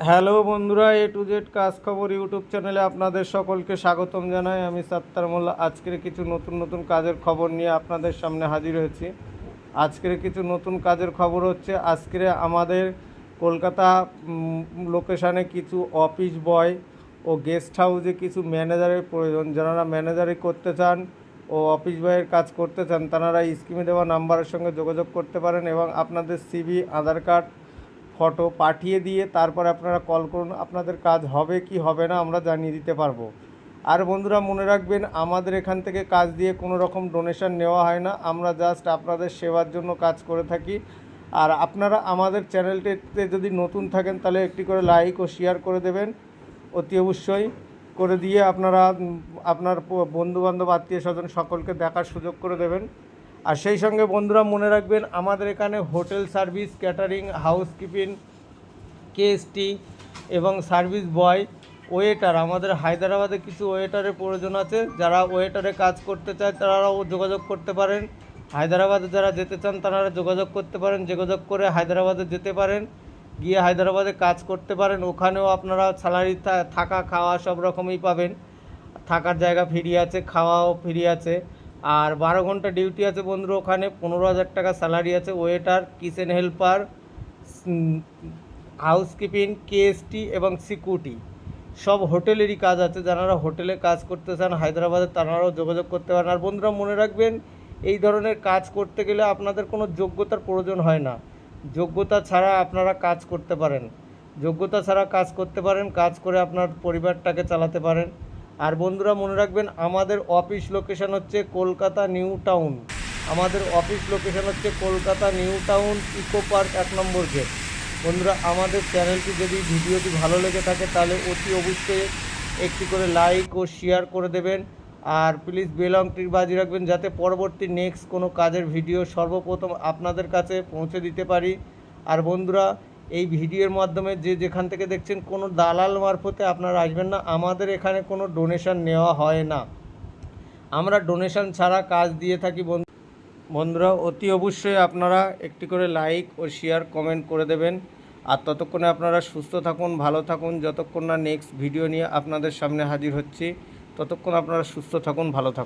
Hello বন্ধুরা, এ to Z কাজ খবর ইউটিউব চ্যানেলে আপনাদের সকলকে স্বাগতম জানাই। আমি সাত্তার মোল্লা। আজকের কিছু নতুন নতুন কাজের খবর নিয়ে আপনাদের সামনে হাজির হয়েছি। আজকের কিছু নতুন কাজের খবর হচ্ছে, আজকের আমাদের কলকাতা লোকেশানে কিছু অফিস বয় ও গেস্ট হাউসে কিছু ম্যানেজারের প্রয়োজন। যারা ম্যানেজারি করতে চান ও অফিস বয়ের কাজ করতে চান, তারা স্ক্রিনে দেওয়া নাম্বারের সঙ্গে যোগাযোগ করতে পারেন এবং আপনাদের সিভি, আধার কার্ড, ফটো পাঠিয়ে দিয়ে তারপর আপনারা কল করুন। আপনাদের কাজ হবে কি হবে না আমরা জানিয়ে দিতে পারবো। আর বন্ধুরা, মনে রাখবেন, আমাদের এখান থেকে কাজ দিয়ে কোনো রকম ডোনেশন নেওয়া হয় না। আমরা জাস্ট আপনাদের সেবার জন্য কাজ করে থাকি। আর আপনারা আমাদের চ্যানেলটিতে যদি নতুন থাকেন তাহলে একটি করে লাইক ও শেয়ার করে দেবেন, অতি অবশ্যই করে দিয়ে আপনারা আপনার বন্ধুবান্ধব, আত্মীয় স্বজন সকলকে দেখার সুযোগ করে দেবেন। আর সেই সঙ্গে বন্ধুরা মনে রাখবেন, আমাদের এখানে hotel service, catering, housekeeping, KST এবং সার্ভিস বয়, ওয়েটার, আমাদের হায়দ্রাবাদে কিছু ওয়েটারের প্রয়োজন আছে। যারা ওয়েটারে কাজ করতে চায় তারাও যোগাযোগ করতে পারেন। হায়দ্রাবাদে যারা যেতে চান তারা যোগাযোগ করতে পারেন, যোগাযোগ করে হায়দ্রাবাদে যেতে পারেন, গিয়ে হায়দ্রাবাদে কাজ করতে পারেন। ওখানেও আপনারা স্যালারি, থাকা খাওয়া সব রকমই পাবেন। থাকার জায়গা ফ্রি আছে, খাওয়াও ফ্রি আছে। আর 12 ঘন্টা ডিউটি আছে বন্ধুরা। ওখানে 15,000 টাকা স্যালারি আছে। Waiter, kitchen helper, housekeeping, KST এবং সিকিউরিটি সব হোটেলেরই কাজ আছে। যারা হোটেলে কাজ করতে চান হায়দ্রাবাদে, তারাও যোগাযোগ করতে পারেন। আর বন্ধুরা মনে রাখবেন, এই ধরনের কাজ করতে গেলে আপনাদের কোনো যোগ্যতার প্রয়োজন হয় না। যোগ্যতা ছাড়া আপনারা কাজ করতে পারেন, যোগ্যতা ছাড়া কাজ করতে পারেন, কাজ করে আপনার পরিবারটাকে চালাতে পারেন। আর বন্ধুরা মনে রাখবেন, আমাদের অফিস লোকেশন হচ্ছে কলকাতা নিউ টাউন। আমাদের অফিস লোকেশন হচ্ছে Kolkata new town, eco park 1 number gate. বন্ধুরা, আমাদের চ্যানেলটি যদি ভিডিওটি ভালো লেগে থাকে তাহলে অতি অবশ্যই একটি করে লাইক ও শেয়ার করে দেবেন। আর প্লিজ বেল আইকনটি বাজিয়ে রাখবেন, যাতে পরবর্তী নেক্সট কোনো কাজের ভিডিও সর্বপ্রথম আপনাদের কাছে পৌঁছে দিতে পারি। আর বন্ধুরা, এই ভিডিওর মাধ্যমে যে যেখান থেকে দেখছেন, কোনো দালাল মারফতে আপনারা আসবেন না। আমাদের এখানে কোনো ডোনেশন নেওয়া হয় না, আমরা ডোনেশন ছাড়া কাজ দিয়ে থাকি। বন্ধুরা, অতি অবশ্যই আপনারা একটি করে লাইক ও শেয়ার কমেন্ট করে দেবেন। আর ততক্ষণে আপনারা সুস্থ থাকুন, ভালো থাকুন। যতক্ষণ না নেক্সট ভিডিও নিয়ে আপনাদের সামনে হাজির হচ্ছি, ততক্ষণ আপনারা সুস্থ থাকুন, ভালো থাকুন।